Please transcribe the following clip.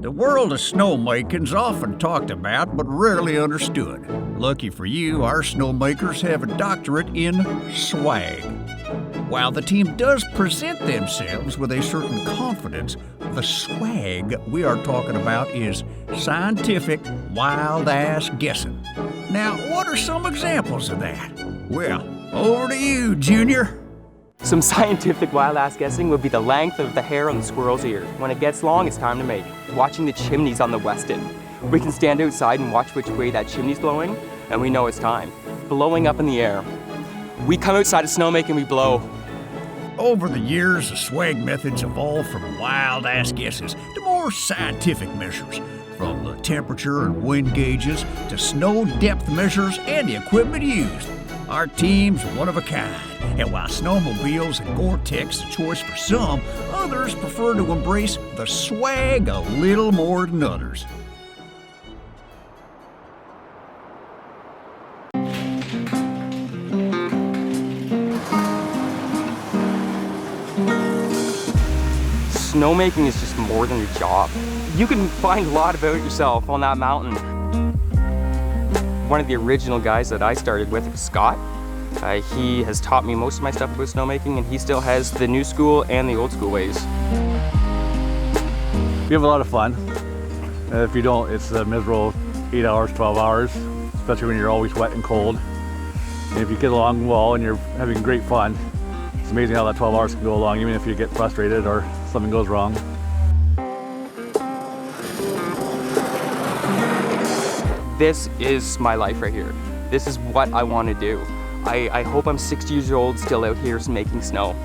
The world of snowmaking's often talked about but rarely understood. Lucky for you, our snowmakers have a doctorate in swag. While the team does present themselves with a certain confidence, the swag we are talking about is scientific, wild-ass guessing. Now, what are some examples of that? Well, over to you, Junior. Some scientific wild-ass guessing would be the length of the hair on the squirrel's ear. When it gets long, it's time to mate. Watching the chimneys on the west end. We can stand outside and watch which way that chimney's blowing, and we know it's time. Blowing up in the air. We come outside of snowmaking, we blow. Over the years, the swag methods evolved from wild-ass guesses to more scientific measures, from the temperature and wind gauges to snow depth measures and the equipment used. Our team's one of a kind, and while snowmobiles and Gore-Tex a choice for some, others prefer to embrace the swag a little more than others. Snowmaking is just more than a job. You can find a lot about yourself on that mountain. One of the original guys that I started with was Scott. He has taught me most of my stuff about snowmaking, and he still has the new school and the old school ways. We have a lot of fun. If you don't, it's a miserable 8 hours, 12 hours, especially when you're always wet and cold. And if you get along well and you're having great fun, it's amazing how that 12 hours can go along, even if you get frustrated or something goes wrong. This is my life right here. This is what I want to do. I hope I'm 60 years old still out here making snow.